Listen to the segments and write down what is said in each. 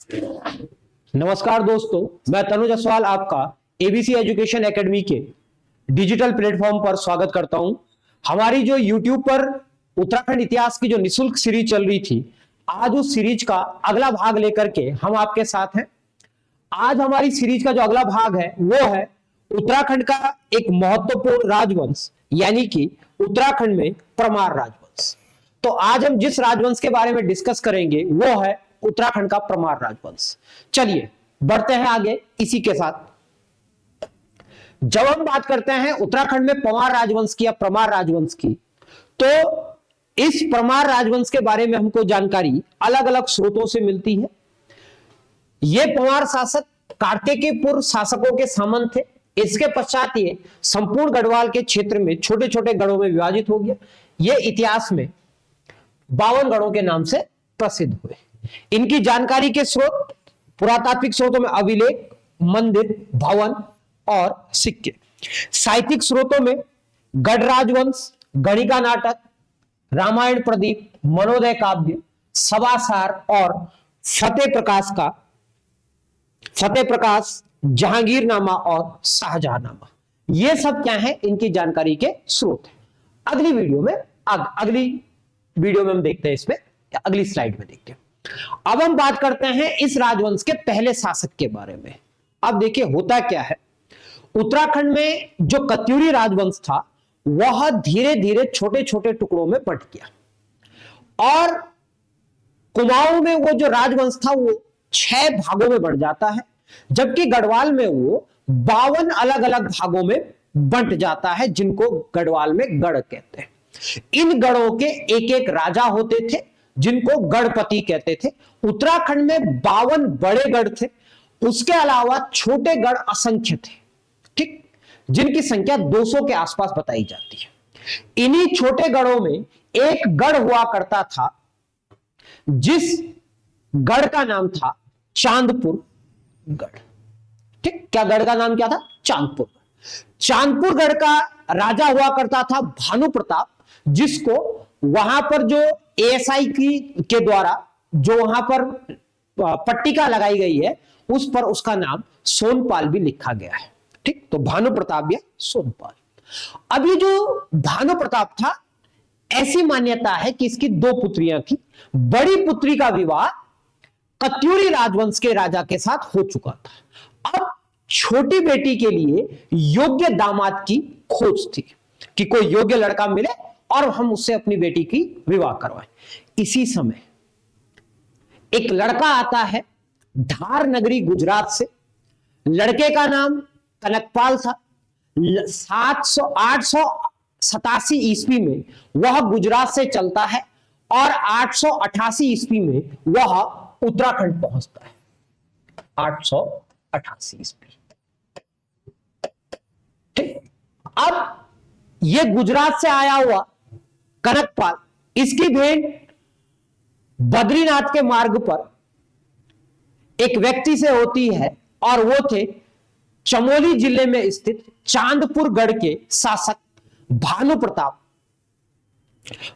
नमस्कार दोस्तों, मैं तनुज असवाल आपका एबीसी एजुकेशन एकेडमी के डिजिटल प्लेटफॉर्म पर स्वागत करता हूं। हमारी जो यूट्यूब पर उत्तराखंड इतिहास की जो निशुल्क सीरीज चल रही थी, आज उस सीरीज का अगला भाग लेकर के हम आपके साथ हैं। आज हमारी सीरीज का जो अगला भाग है वो है उत्तराखंड का एक महत्वपूर्ण राजवंश, यानी कि उत्तराखंड में परमार राजवंश। तो आज हम जिस राजवंश के बारे में डिस्कस करेंगे वो है उत्तराखंड का परमार राजवंश। चलिए बढ़ते हैं आगे इसी के साथ। जब हम बात करते हैं उत्तराखंड में परमार राजवंश की या परमार राजवंश की, तो इस परमार राजवंश के बारे में हमको जानकारी अलग अलग स्रोतों से मिलती है। ये परमार शासक कार्तिकेय पूर्व शासकों के सामंत थे। इसके पश्चात ये संपूर्ण गढ़वाल के क्षेत्र में छोटे छोटे गढ़ों में विभाजित हो गया। ये इतिहास में 52 गढ़ों के नाम से प्रसिद्ध हुए। इनकी जानकारी के स्रोत पुरातात्विक स्रोतों में अभिलेख, मंदिर, भवन और सिक्के। साहित्यिक स्रोतों में गढ़ राजवंश, गणिका नाटक, रामायण प्रदीप, मनोदय काव्य, सभासार और फतेह प्रकाश, जहांगीरनामा और शाहजहांनामा, ये सब क्या है, इनकी जानकारी के स्रोत है। अगली वीडियो में हम देखते हैं, इसमें अगली स्लाइड में देखते हैं। अब हम बात करते हैं इस राजवंश के पहले शासक के बारे में। अब देखिए होता क्या है, उत्तराखंड में जो कत्यूरी राजवंश था वह धीरे धीरे छोटे छोटे टुकड़ों में बंट गया और कुमाऊं में वो जो राजवंश था वो 6 भागों में बढ़ जाता है, जबकि गढ़वाल में वो 52 अलग अलग भागों में बंट जाता है, जिनको गढ़वाल में गढ़ कहते हैं। इन गढ़ों के एक एक राजा होते थे जिनको गढ़पति कहते थे। उत्तराखंड में 52 बड़े गढ़ थे, उसके अलावा छोटे गढ़ असंख्य थे, ठीक, जिनकी संख्या 200 के आसपास बताई जाती है। इन्हीं छोटे गढ़ों में एक गढ़ हुआ करता था जिस गढ़ का नाम था चांदपुर गढ़। ठीक, क्या गढ़ का नाम क्या था? चांदपुर। चांदपुर गढ़ का राजा हुआ करता था भानु प्रताप, जिसको वहां पर जो एएसआई के द्वारा जो वहां पर पट्टिका लगाई गई है उस पर उसका नाम सोनपाल भी लिखा गया है। ठीक, तो भानु प्रताप या सोनपाल। अब ये जो भानु प्रताप था, ऐसी मान्यता है कि इसकी 2 पुत्रियां थी। बड़ी पुत्री का विवाह कत्यूरी राजवंश के राजा के साथ हो चुका था। अब छोटी बेटी के लिए योग्य दामाद की खोज थी कि कोई योग्य लड़का मिले और हम उससे अपनी बेटी की विवाह करवाएं। इसी समय एक लड़का आता है धार नगरी गुजरात से। लड़के का नाम कनकपाल था। 887 ईस्वी में वह गुजरात से चलता है और 888 ईस्वी में वह उत्तराखंड पहुंचता है। 888 ईस्वी। ठीक, अब यह गुजरात से आया हुआ कनकपाल, इसकी भेंट बद्रीनाथ के मार्ग पर एक व्यक्ति से होती है और वो थे चमोली जिले में स्थित चांदपुर गढ़ के शासक भानु प्रताप।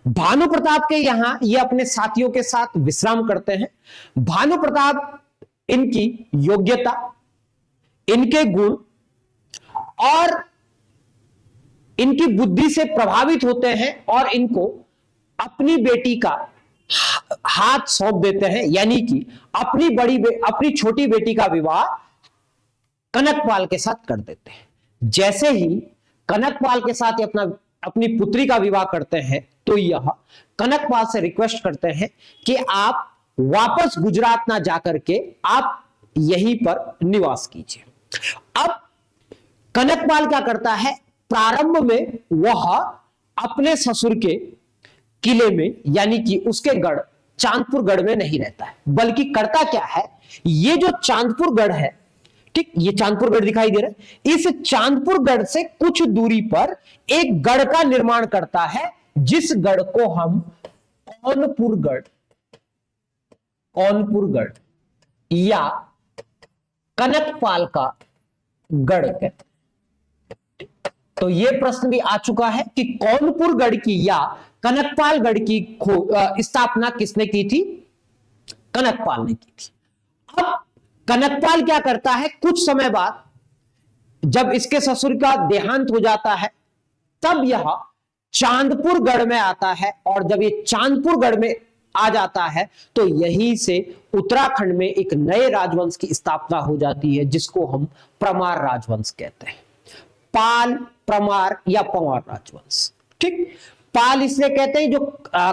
भानु प्रताप के यहां ये अपने साथियों के साथ विश्राम करते हैं। भानु प्रताप इनकी योग्यता, इनके गुण और इनकी बुद्धि से प्रभावित होते हैं और इनको अपनी बेटी का हाथ सौंप देते हैं, यानी कि अपनी छोटी बेटी का विवाह कनकपाल के साथ कर देते हैं। जैसे ही कनकपाल के साथ अपनी पुत्री का विवाह करते हैं तो यह कनकपाल से रिक्वेस्ट करते हैं कि आप वापस गुजरात ना जाकर के आप यहीं पर निवास कीजिए। अब कनकपाल क्या करता है, प्रारंभ में वह अपने ससुर के किले में, यानी कि उसके गढ़ चांदपुर गढ़ में नहीं रहता है, बल्कि करता क्या है, ये जो चांदपुर गढ़ है, ठीक, ये चांदपुर गढ़ दिखाई दे रहा है, इस चांदपुर गढ़ से कुछ दूरी पर एक गढ़ का निर्माण करता है, जिस गढ़ को हम कौनपुर गढ़ या कनकपाल का गढ़ कहते हैं। तो यह प्रश्न भी आ चुका है कि कौनपुर गढ़ की या कनकपाल गढ़ की स्थापना किसने की थी? कनकपाल ने की थी। अब कनकपाल क्या करता है, कुछ समय बाद जब इसके ससुर का देहांत हो जाता है तब यह चांदपुर गढ़ में आता है, और जब ये चांदपुर गढ़ में आ जाता है तो यहीं से उत्तराखंड में एक नए राजवंश की स्थापना हो जाती है जिसको हम परमार राजवंश कहते हैं। पाल, परमार या पंवार राजवंश। ठीक, पाल इसलिए कहते हैं जो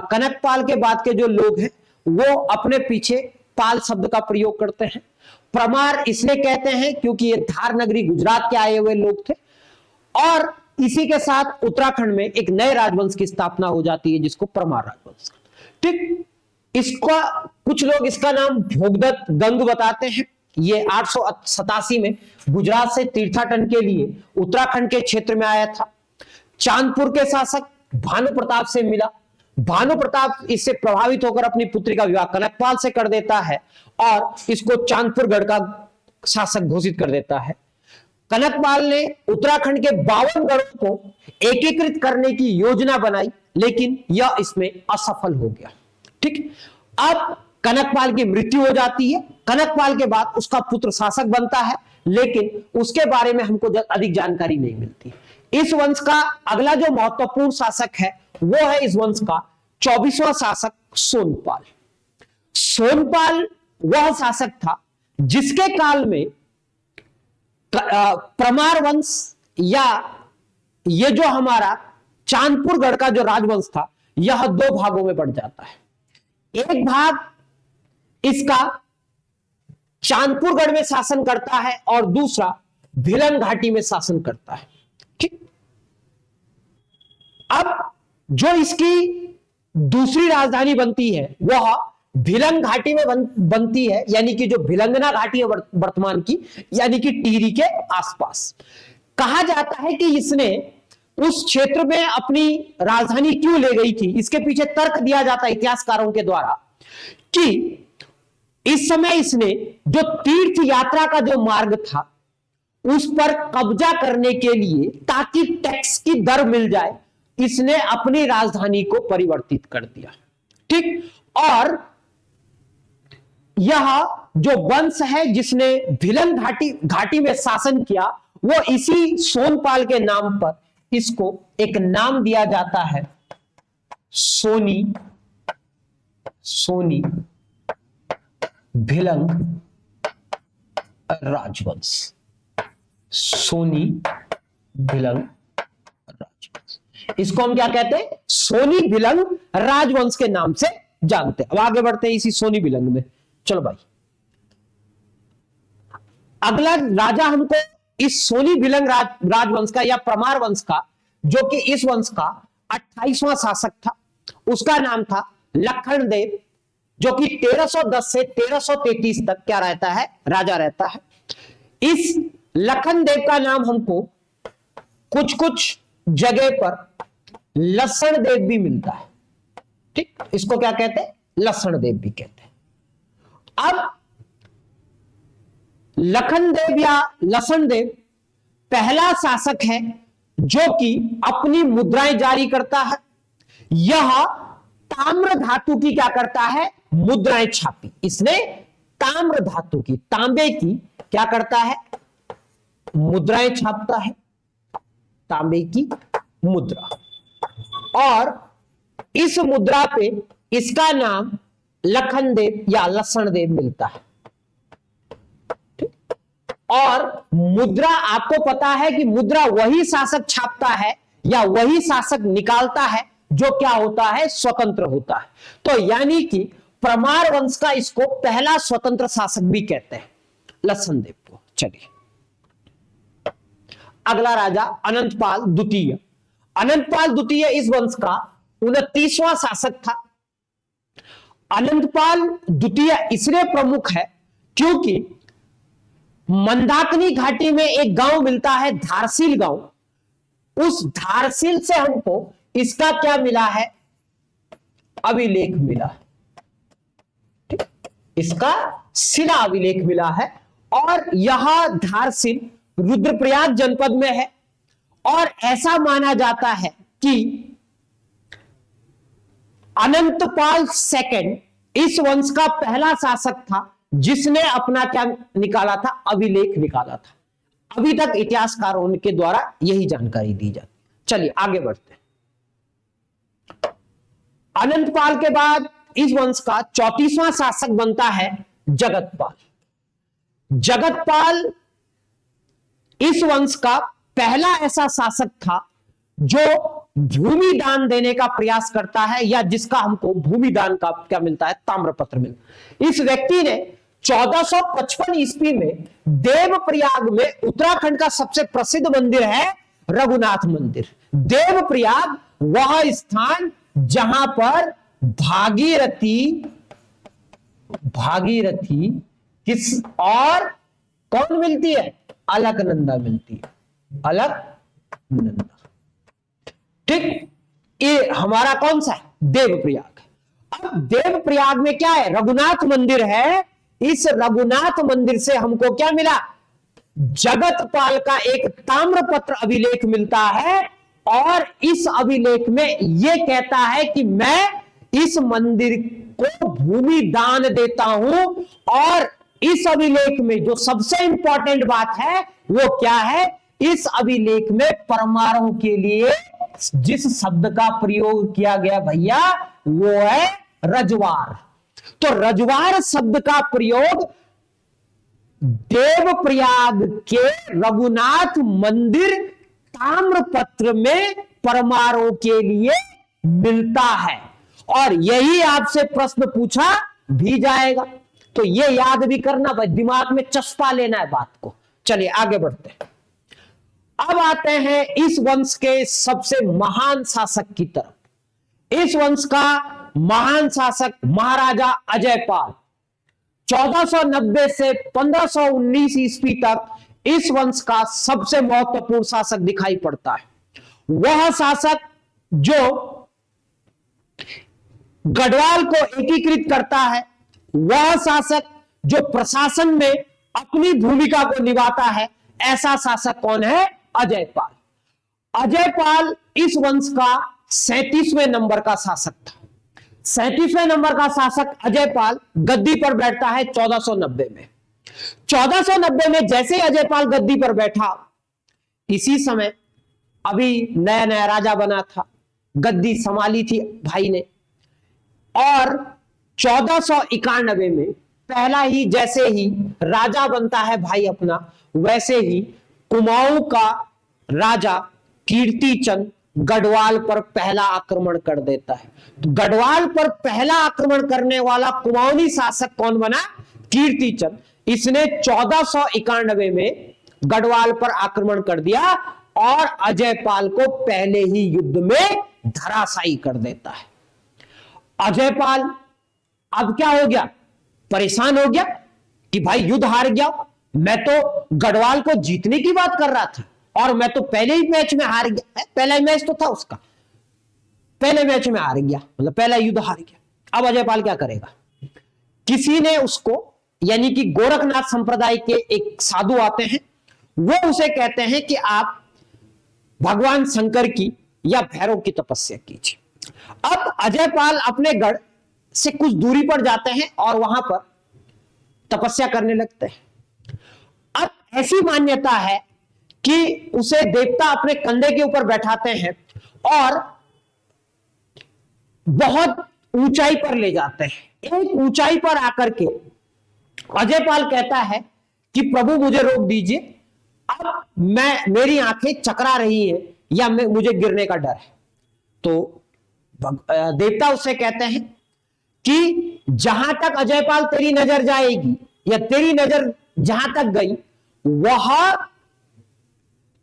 कनकपाल के बाद के जो लोग हैं वो अपने पीछे पाल शब्द का प्रयोग करते हैं। परमार इसलिए कहते हैं क्योंकि ये धार नगरी गुजरात के आए हुए लोग थे, और इसी के साथ उत्तराखंड में एक नए राजवंश की स्थापना हो जाती है जिसको परमार राजवंश। ठीक, इसका कुछ लोग इसका नाम भोगदत्त गंग बताते हैं। ये 887 में गुजरात से तीर्थाटन के लिए उत्तराखंड के क्षेत्र में आया था। चांदपुर के शासक भानु प्रताप से मिला। भानु प्रताप इससे प्रभावित होकर अपनी पुत्री का विवाह कनकपाल से कर देता है और इसको चांदपुर गढ़ का शासक घोषित कर देता है। कनकपाल ने उत्तराखंड के 52 गढ़ों को एकीकृत करने की योजना बनाई, लेकिन यह इसमें असफल हो गया। ठीक, अब कनकपाल की मृत्यु हो जाती है। कनकपाल के बाद उसका पुत्र शासक बनता है, लेकिन उसके बारे में हमको अधिक जानकारी नहीं मिलती। इस वंश का अगला जो महत्वपूर्ण शासक है वो है इस वंश का 24वां शासक सोनपाल। सोनपाल वह शासक था जिसके काल में परमार वंश या ये जो हमारा चांदपुर गढ़ का जो राजवंश था यह 2 भागों में बढ़ जाता है। एक भाग इसका चांदपुर गढ़ में शासन करता है और दूसरा भिलंग घाटी में शासन करता है। ठीक, अब जो इसकी दूसरी राजधानी बनती है वह भिलंग घाटी में बनती है, यानी कि जो भिलंगना घाटी है वर्तमान की, यानी कि टिहरी के आसपास। कहा जाता है कि इसने उस क्षेत्र में अपनी राजधानी क्यों ले गई थी, इसके पीछे तर्क दिया जाता है इतिहासकारों के द्वारा कि इस समय इसने जो तीर्थ यात्रा का जो मार्ग था उस पर कब्जा करने के लिए, ताकि टैक्स की दर मिल जाए, इसने अपनी राजधानी को परिवर्तित कर दिया। ठीक, और यह जो वंश है जिसने भिलंग घाटी में शासन किया वो इसी सोनपाल के नाम पर इसको एक नाम दिया जाता है, सोनी भिलंग राजवंश। सोनी भिलंग राजवंश, इसको हम क्या कहते हैं, सोनी भिलंग राजवंश के नाम से जानते हैं। अब आगे बढ़ते हैं इसी सोनी भिलंग में। चलो भाई, अगला राजा हमको इस सोनी भिलंग राजवंश का या परमार वंश का, जो कि इस वंश का 28वां शासक था, उसका नाम था लखन देव, जो कि 1310 से 1333 तक क्या रहता है, राजा रहता है। इस लखन देव का नाम हमको कुछ कुछ जगह पर लसण देव भी मिलता है। ठीक, इसको क्या कहते हैं, लसण देव भी कहते हैं। अब लखन देव या लसण देव पहला शासक है जो कि अपनी मुद्राएं जारी करता है। यह ताम्र धातु की क्या करता है, मुद्राएं छापी। इसने ताम्र धातु की, तांबे की क्या करता है, मुद्राएं छापता है, तांबे की मुद्रा। और इस मुद्रा पे इसका नाम लखन देव या लसण देव मिलता है। और मुद्रा, आपको पता है कि मुद्रा वही शासक छापता है या वही शासक निकालता है जो क्या होता है, स्वतंत्र होता है। तो यानी कि परमार वंश का इसको पहला स्वतंत्र शासक भी कहते हैं, लसण देव को। चलिए, अगला राजा अनंतपाल द्वितीय। अनंतपाल द्वितीय इस वंश का 29वां शासक था। अनंतपाल द्वितीय इसलिए प्रमुख है क्योंकि मंदाकिनी घाटी में एक गांव मिलता है, धारसील गांव। उस धारसील से हमको इसका क्या मिला है, अभिलेख मिला। ठीक, इसका शिला अभिलेख मिला है और यह धारसील रुद्रप्रयाग जनपद में है। और ऐसा माना जाता है कि अनंतपाल सेकंड इस वंश का पहला शासक था जिसने अपना क्या निकाला था, अभिलेख निकाला था। अभी तक इतिहासकारों के द्वारा यही जानकारी दी जाती। चलिए आगे बढ़ते हैं। अनंतपाल के बाद इस वंश का 34वां शासक बनता है जगतपाल। जगतपाल इस वंश का पहला ऐसा शासक था जो भूमि दान देने का प्रयास करता है, या जिसका हमको भूमि दान का क्या मिलता है, ताम्रपत्र मिलता। इस व्यक्ति ने 1455 ईस्वी में देवप्रयाग में, उत्तराखंड का सबसे प्रसिद्ध मंदिर है रघुनाथ मंदिर। देवप्रयाग वह स्थान जहां पर भागीरथी किस और कौन मिलती है, अलकनंदा मिलती है, अलकनंदा। ठीक, ये हमारा कौन सा है, देवप्रयाग। अब देवप्रयाग में क्या है, रघुनाथ मंदिर है। इस रघुनाथ मंदिर से हमको क्या मिला, जगतपाल का एक ताम्रपत्र अभिलेख मिलता है, और इस अभिलेख में यह कहता है कि मैं इस मंदिर को भूमि दान देता हूं। और इस अभिलेख में जो सबसे इंपॉर्टेंट बात है वो क्या है, इस अभिलेख में परमाणु के लिए जिस शब्द का प्रयोग किया गया भैया वो है रजवार। तो रजवार शब्द का प्रयोग देवप्रयाग के रघुनाथ मंदिर ताम्रपत्र में परमाणु के लिए मिलता है। और यही आपसे प्रश्न पूछा भी जाएगा, तो ये याद भी करना भाई, दिमाग में चस्पा लेना है बात को। चलिए आगे बढ़ते हैं। अब आते हैं इस वंश के सबसे महान शासक की तरफ। इस वंश का महान शासक महाराजा अजयपाल 1490 से 1519 ईस्वी तक इस वंश का सबसे महत्वपूर्ण शासक दिखाई पड़ता है। वह शासक जो गढ़वाल को एकीकृत करता है, वह शासक जो प्रशासन में अपनी भूमिका को निभाता है, ऐसा शासक कौन है, अजयपाल। अजयपाल इस वंश का 37वें नंबर का शासक था। 37वें नंबर का शासक अजयपाल गद्दी पर बैठता है 1490 में। 1490 में जैसे अजयपाल गद्दी पर बैठा, इसी समय अभी नया नया राजा बना था, गद्दी संभाली थी भाई ने। और 1491 में पहला ही जैसे ही राजा बनता है भाई अपना, वैसे ही कुमाऊं का राजा कीर्तिचंद गढ़वाल पर पहला आक्रमण कर देता है। तो गढ़वाल पर पहला आक्रमण करने वाला कुमाऊनी शासक कौन बना, कीर्तिचंद। इसने 1491 में गढ़वाल पर आक्रमण कर दिया और अजयपाल को पहले ही युद्ध में धराशायी कर देता है। अजयपाल अब क्या हो गया, परेशान हो गया कि भाई युद्ध हार गया, मैं तो गढ़वाल को जीतने की बात कर रहा था और मैं तो पहले ही मैच में हार गया। पहला ही मैच तो था उसका, पहले मैच में हार गया, मतलब पहला युद्ध हार गया। अब अजयपाल क्या करेगा, किसी ने उसको, यानी कि गोरखनाथ संप्रदाय के एक साधु आते हैं, वो उसे कहते हैं कि आप भगवान शंकर की या भैरव की तपस्या कीजिए। अब अजयपाल अपने गढ़ से कुछ दूरी पर जाते हैं और वहां पर तपस्या करने लगते हैं। अब ऐसी मान्यता है कि उसे देवता अपने कंधे के ऊपर बैठाते हैं और बहुत ऊंचाई पर ले जाते हैं। एक ऊंचाई पर आकर के अजयपाल कहता है कि प्रभु मुझे रोक दीजिए, अब मेरी आंखें चकरा रही है या मुझे गिरने का डर है। तो देवता उससे कहते हैं कि जहां तक अजयपाल तेरी नजर जाएगी या तेरी नजर जहां तक गई वह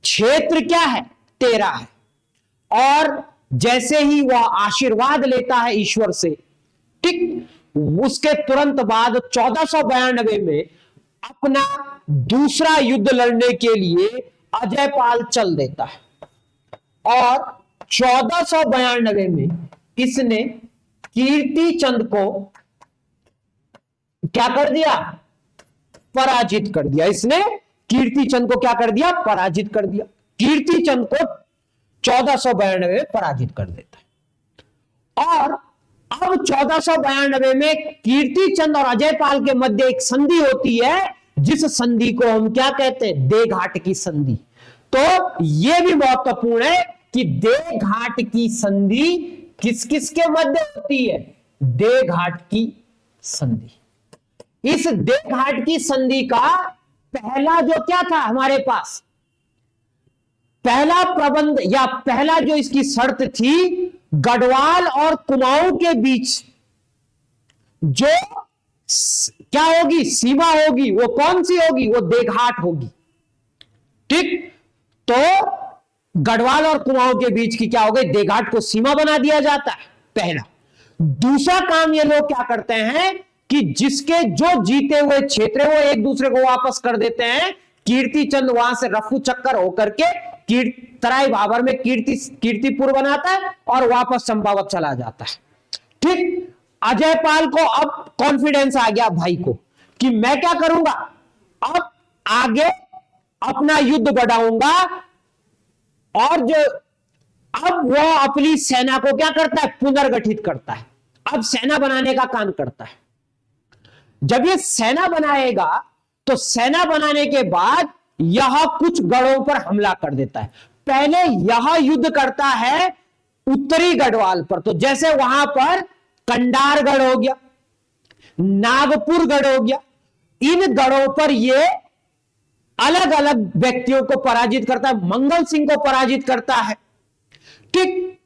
क्षेत्र क्या है, तेरा है। और जैसे ही वह आशीर्वाद लेता है ईश्वर से, ठीक, उसके तुरंत बाद 1492 में अपना दूसरा युद्ध लड़ने के लिए अजयपाल चल देता है। और 1492 में इसने कीर्तिचंद को क्या कर दिया, पराजित कर दिया। इसने कीर्तिचंद को क्या कर दिया, पराजित कर दिया। कीर्तिचंद को 1492 में पराजित कर देता है। और अब 1492 में कीर्ति चंद और अजय पाल के मध्य एक संधि होती है, जिस संधि को हम क्या कहते हैं, देघाट की संधि। तो यह भी महत्वपूर्ण है कि देघाट की संधि किस किस के मध्य होती है, देघाट की संधि। इस देघाट की संधि का पहला जो क्या था हमारे पास, पहला प्रबंध या पहला जो इसकी शर्त थी, गढ़वाल और कुमाऊं के बीच जो क्या होगी, सीमा होगी, वो कौन सी होगी, वो देघाट होगी। ठीक, तो गढ़वाल और कुमाऊं के बीच की क्या हो गई, देघाट को सीमा बना दिया जाता है, पहला। दूसरा काम ये लोग क्या करते हैं कि जिसके जो जीते हुए क्षेत्र वो एक दूसरे को वापस कर देते हैं। कीर्ति चंद वहां से रफू चक्कर होकर के तराई भाबर में कीर्तिपुर बनाता है और वापस चंपावत चला जाता है। ठीक, अजय पाल को अब कॉन्फिडेंस आ गया भाई को कि मैं क्या करूंगा, अब आगे अपना युद्ध बढ़ाऊंगा, और जो अब वो अपनी सेना को क्या करता है, पुनर्गठित करता है। अब सेना बनाने का काम करता है। जब ये सेना बनाएगा तो सेना बनाने के बाद यह कुछ गढ़ों पर हमला कर देता है। पहले यह युद्ध करता है उत्तरी गढ़वाल पर, तो जैसे वहां पर कंडारगढ़ हो गया, नागपुरगढ़ हो गया, इन गढ़ों पर ये अलग अलग व्यक्तियों को पराजित करता है। मंगल सिंह को पराजित करता है। ठीक,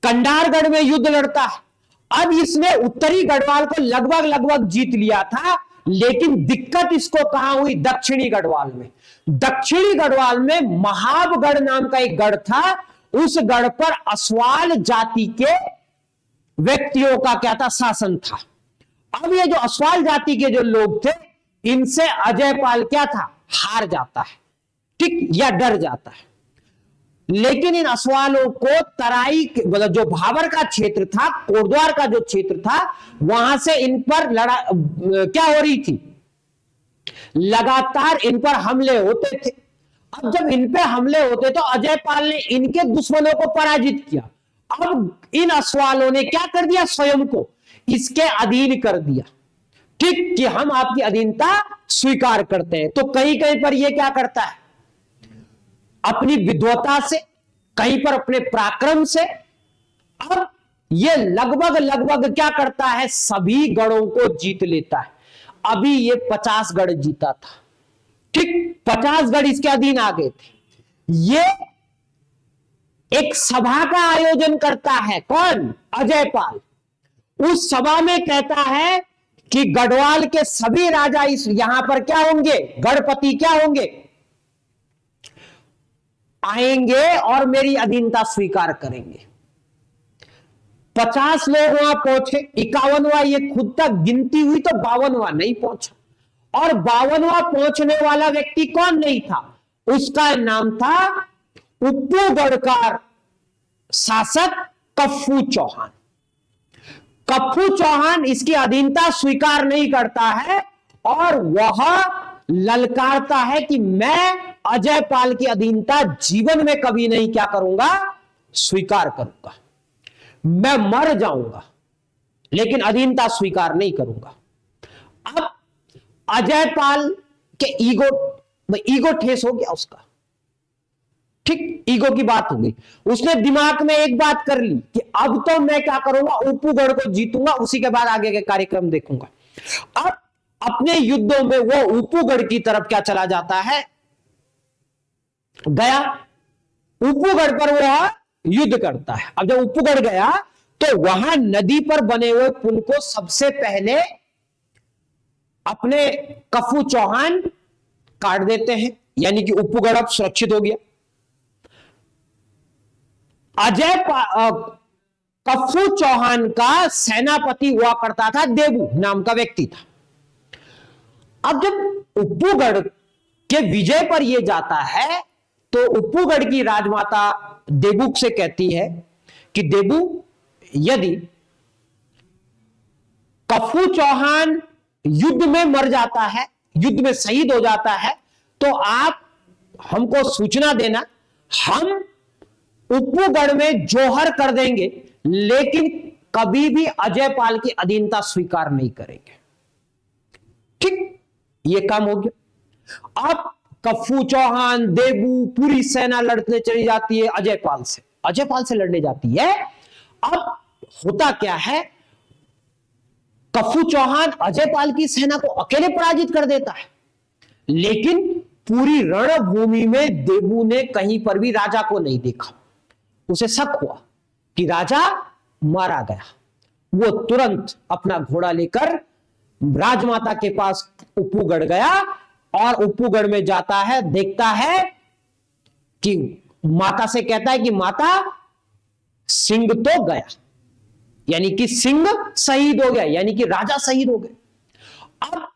कंडारगढ़ में युद्ध लड़ता है। अब इसने उत्तरी गढ़वाल को लगभग जीत लिया था, लेकिन दिक्कत इसको कहां हुई, दक्षिणी गढ़वाल में। दक्षिणी गढ़वाल में महाबगढ़ नाम का एक गढ़ था, उस गढ़ पर अस्वाल जाति के व्यक्तियों का क्या था, शासन था। अब ये जो अस्वाल जाति के जो लोग थे, इनसे अजय पाल क्या था, हार जाता है। ठीक, या डर जाता है। लेकिन इन अस्वालों को तराई मतलब जो भाबर का क्षेत्र था, कोटद्वार का जो क्षेत्र था, वहां से इन पर क्या हो रही थी, लगातार इन पर हमले होते थे। अब जब इन पे हमले होते तो अजय पाल ने इनके दुश्मनों को पराजित किया। अब इन अस्वालों ने क्या कर दिया, स्वयं को इसके अधीन कर दिया। ठीक, कि हम आपकी अधीनता स्वीकार करते हैं। तो कहीं कहीं पर यह क्या करता है, अपनी विद्वता से, कहीं पर अपने पराक्रम से, अब ये लगभग क्या करता है, सभी गढ़ों को जीत लेता है। अभी ये 50 गढ़ जीता था। ठीक, 50 गढ़ इसके अधीन आ गए थे। ये एक सभा का आयोजन करता है, कौन, अजय पाल। उस सभा में कहता है कि गढ़वाल के सभी राजा इस यहां पर क्या होंगे, गढ़पति क्या होंगे, आएंगे और मेरी अधीनता स्वीकार करेंगे। 50 लोग वहां पहुंचे। 51वां ये खुद तक गिनती हुई तो 52वां नहीं पहुंचा। और 52वां पहुंचने वाला व्यक्ति कौन नहीं था, उसका नाम था उप्पूगढ़ का शासक कप्पू चौहान। कप्पू चौहान इसकी अधीनता स्वीकार नहीं करता है और वह ललकारता है कि मैं अजय पाल की अधीनता जीवन में कभी नहीं क्या करूंगा, स्वीकार करूंगा। मैं मर जाऊंगा लेकिन अधीनता स्वीकार नहीं करूंगा। अब अजय पाल के ईगो ठेस हो गया उसका। ठीक, ईगो की बात हो गई। उसने दिमाग में एक बात कर ली कि अब तो मैं क्या करूंगा, उप्पूगढ़ को जीतूंगा, उसी के बाद आगे के कार्यक्रम देखूंगा। अब अपने युद्धों में वो उप्पूगढ़ की तरफ क्या चला जाता है, गया उप्पूगढ़ पर वह युद्ध करता है। अब जब उप्पूगढ़ गया तो वहां नदी पर बने हुए पुल को सबसे पहले अपने कप्पू चौहान काट देते हैं, यानी कि उप्पूगढ़ अब सुरक्षित हो गया। कप्पू चौहान का सेनापति हुआ करता था देबू नाम का व्यक्ति था। अब जब उप्पूगढ़ के विजय पर यह जाता है तो उप्पूगढ़ की राजमाता देबू से कहती है कि देबू, यदि कप्पू चौहान युद्ध में मर जाता है, युद्ध में शहीद हो जाता है, तो आप हमको सूचना देना, हम उप्पूगढ़ में जोहर कर देंगे, लेकिन कभी भी अजय पाल की अधीनता स्वीकार नहीं करेंगे। ठीक, ये काम हो गया। अब कप्पू चौहान, देबू, पूरी सेना लड़ने चली जाती है अजय पाल से लड़ने जाती है। अब होता क्या है, कप्पू चौहान अजय पाल की सेना को अकेले पराजित कर देता है, लेकिन पूरी रणभूमि में देबू ने कहीं पर भी राजा को नहीं देखा। उसे शक हुआ कि राजा मारा गया। वो तुरंत अपना घोड़ा लेकर राजमाता के पास उप्पूगढ़ गया और उप्पूगढ़ में जाता है, देखता है कि माता से कहता है कि माता, सिंह तो गया, यानी कि सिंह शहीद हो गया, यानी कि राजा शहीद हो गए। अब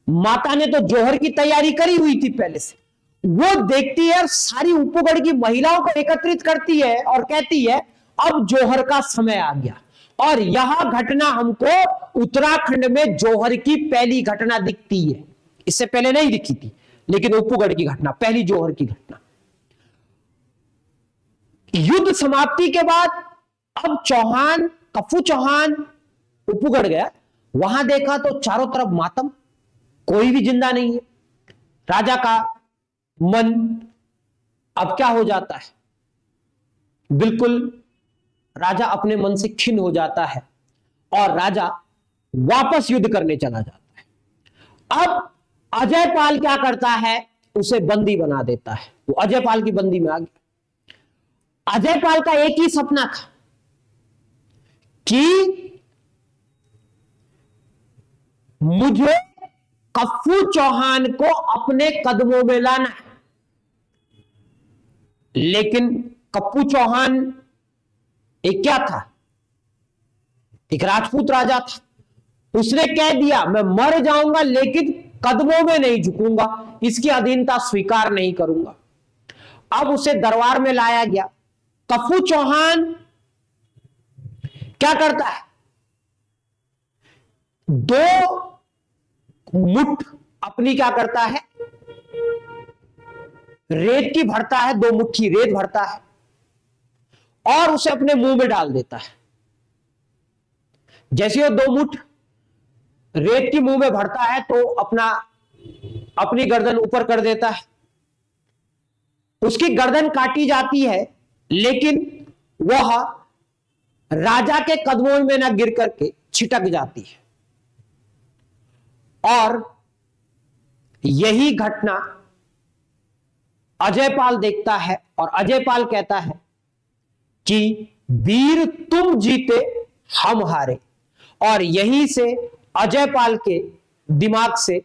माता ने तो जौहर की तैयारी करी हुई थी पहले से। वो देखती है और सारी उप्पूगढ़ की महिलाओं को एकत्रित करती है और कहती है अब जौहर का समय आ गया। और यह घटना हमको उत्तराखंड में जौहर की पहली घटना दिखती है। इससे पहले नहीं दिखी थी, लेकिन उप्पूगढ़ की घटना पहली जौहर की घटना। युद्ध समाप्ति के बाद अब कप्पू चौहान उप्पूगढ़ गया, वहां देखा तो चारों तरफ मातम, कोई भी जिंदा नहीं है। राजा का मन अब क्या हो जाता है, बिल्कुल राजा अपने मन से खिन्न हो जाता है और राजा वापस युद्ध करने चला जाता है। अब अजय पाल क्या करता है, उसे बंदी बना देता है। वो अजय पाल की बंदी में आ गया। अजय पाल का एक ही सपना था कि मुझे कप्पू चौहान को अपने कदमों में लाना है। लेकिन कप्पू चौहान एक क्या था, एक राजपूत राजा था। उसने कह दिया मैं मर जाऊंगा लेकिन कदमों में नहीं झुकूंगा, इसकी अधीनता स्वीकार नहीं करूंगा। अब उसे दरबार में लाया गया। कप्पू चौहान क्या करता है, 2 मुठ अपनी क्या करता है, रेत की भरता है, 2 मुट्ठी रेत भरता है और उसे अपने मुंह में डाल देता है। जैसे वो 2 मुठ रेत की मुंह में भरता है तो अपनी गर्दन ऊपर कर देता है। उसकी गर्दन काटी जाती है, लेकिन वह राजा के कदमों में ना गिर करके छिटक जाती है। और यही घटना अजय पाल देखता है और अजय पाल कहता है कि वीर तुम जीते हम हारे। और यहीं से अजय पाल के दिमाग से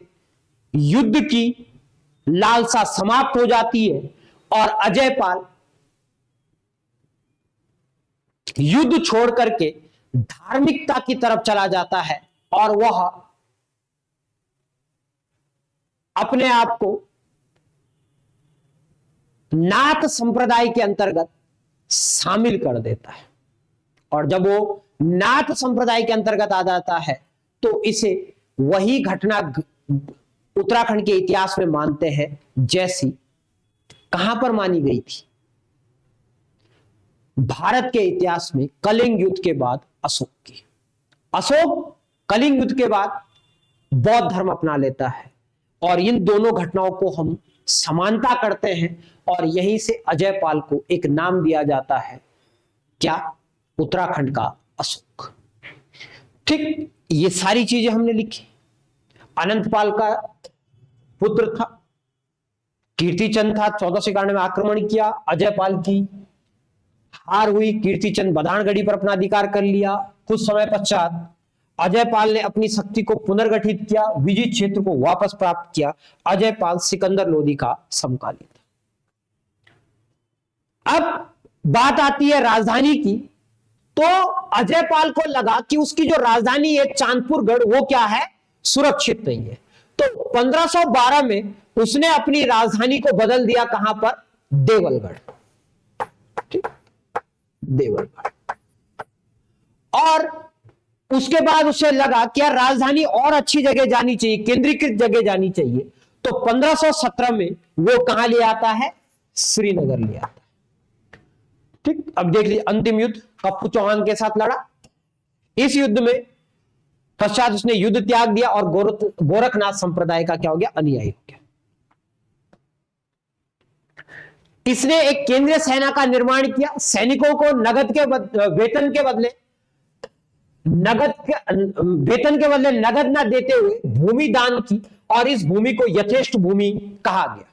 युद्ध की लालसा समाप्त हो जाती है और अजय पाल युद्ध छोड़ करके धार्मिकता की तरफ चला जाता है और वह अपने आप को नाथ संप्रदाय के अंतर्गत शामिल कर देता है। और जब वो नाथ संप्रदाय के अंतर्गत आ जाता है तो इसे वही घटना उत्तराखंड के इतिहास में मानते हैं जैसी कहां पर मानी गई थी, भारत के इतिहास में कलिंग युद्ध के बाद अशोक की। अशोक कलिंग युद्ध के बाद बौद्ध धर्म अपना लेता है और इन दोनों घटनाओं को हम समानता करते हैं और यहीं से अजय पाल को एक नाम दिया जाता है, क्या, उत्तराखंड का अशोक। ठीक, ये सारी चीजें हमने लिखी। अनंतपाल का पुत्र था, कीर्तिचंद था, 1491 में आक्रमण किया, अजय पाल की हार हुई, कीर्तिचंद बधानगढ़ी पर अपना अधिकार कर लिया। कुछ समय पश्चात अजय पाल ने अपनी शक्ति को पुनर्गठित किया, विजित क्षेत्र को वापस प्राप्त किया। अजय पाल सिकंदर लोदी का समकालीन था। अब बात आती है राजधानी की, तो अजय पाल को लगा कि उसकी जो राजधानी है चांदपुरगढ़, वो क्या है, सुरक्षित नहीं है। तो 1512 में उसने अपनी राजधानी को बदल दिया, कहां पर, देवलगढ़। ठीक, देवलगढ़। और उसके बाद उसे लगा कि यार राजधानी और अच्छी जगह जानी चाहिए, केंद्रीकृत जगह जानी चाहिए। तो 1517 में वो कहां ले आता है, श्रीनगर ले आता है। ठीक, अब देख लीजिए अंतिम युद्ध कप्पू चौहान के साथ लड़ा। इस युद्ध में पश्चात उसने युद्ध त्याग दिया और गोरखनाथ संप्रदाय का क्या हो गया, अनुयायी हो गया। इसने एक केंद्रीय सेना का निर्माण किया, सैनिकों को नगद के वेतन के बदले नगद ना देते हुए भूमि दान की और इस भूमि को यथेष्ट भूमि कहा गया।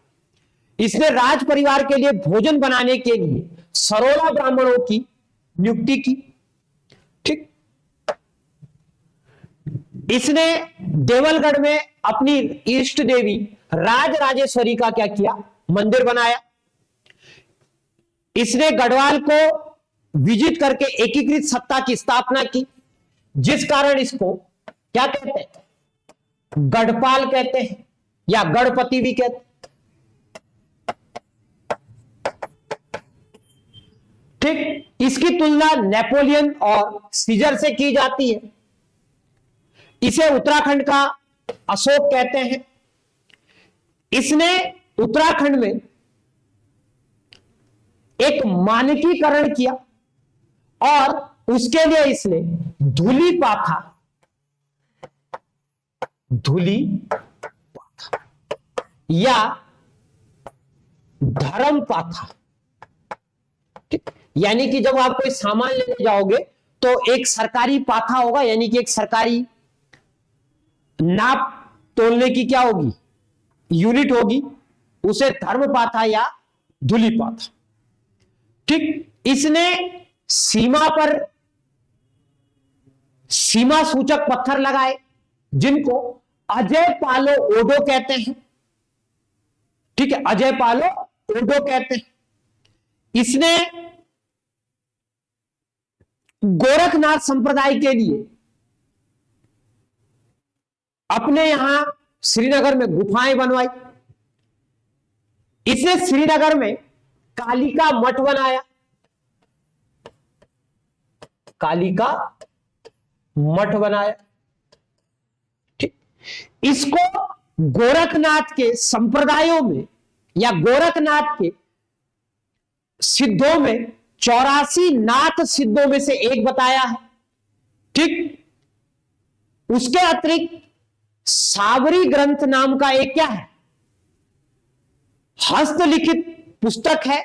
इसने राज परिवार के लिए भोजन बनाने के लिए सरोला ब्राह्मणों की नियुक्ति की। ठीक, इसने देवलगढ़ में अपनी इष्ट देवी राज राजेश्वरी का क्या किया, मंदिर बनाया। इसने गढ़वाल को विजित करके एकीकृत सत्ता की स्थापना की, जिस कारण इसको क्या कहते हैं, गढ़पाल कहते हैं या गढ़पति भी कहते हैं। ठीक, इसकी तुलना नेपोलियन और सीजर से की जाती है। इसे उत्तराखंड का अशोक कहते हैं। इसने उत्तराखंड में एक मानकीकरण किया और उसके लिए इसने धूली पाखा या धर्म पाखा, यानी कि जब आप कोई सामान लेने जाओगे तो एक सरकारी पाखा होगा, यानी कि एक सरकारी नाप तोलने की क्या होगी, यूनिट होगी, उसे धर्म पाथा या धूली पाथा। ठीक, इसने सीमा पर सीमा सूचक पत्थर लगाए जिनको अजय पालो ओडो कहते हैं। ठीक है, अजय पालो ओडो कहते हैं। इसने गोरखनाथ संप्रदाय के लिए अपने यहां श्रीनगर में गुफाएं बनवाई। इसने श्रीनगर में कालिका मठ बनाया, कालिका मठ बनाया। ठीक, इसको गोरखनाथ के संप्रदायों में या गोरखनाथ के सिद्धों में 84 नाथ सिद्धों में से एक बताया है। ठीक, उसके अतिरिक्त साबरी ग्रंथ नाम का एक क्या है, हस्तलिखित पुस्तक है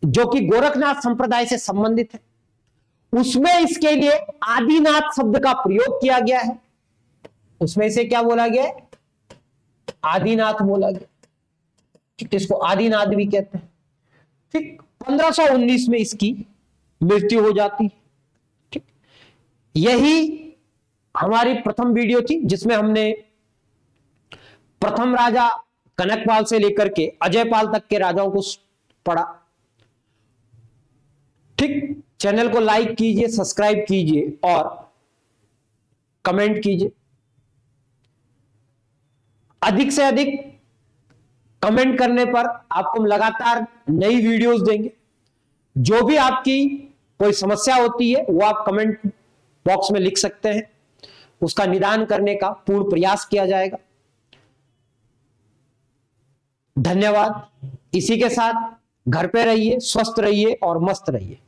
जो कि गोरखनाथ संप्रदाय से संबंधित है। उसमें इसके लिए आदिनाथ शब्द का प्रयोग किया गया है। उसमें इसे क्या बोला गया है, आदिनाथ बोला गया। ठीक, इसको आदिनाथ भी कहते हैं। ठीक, 1519 में इसकी मृत्यु हो जाती है। ठीक, यही हमारी प्रथम वीडियो थी जिसमें हमने प्रथम राजा कनकपाल से लेकर के अजयपाल तक के राजाओं को पढ़ा। ठीक, चैनल को लाइक कीजिए, सब्सक्राइब कीजिए और कमेंट कीजिए। अधिक से अधिक कमेंट करने पर आपको लगातार नई वीडियोस देंगे। जो भी आपकी कोई समस्या होती है वो आप कमेंट बॉक्स में लिख सकते हैं, उसका निदान करने का पूर्ण प्रयास किया जाएगा। धन्यवाद। इसी के साथ घर पे रहिए, स्वस्थ रहिए और मस्त रहिए।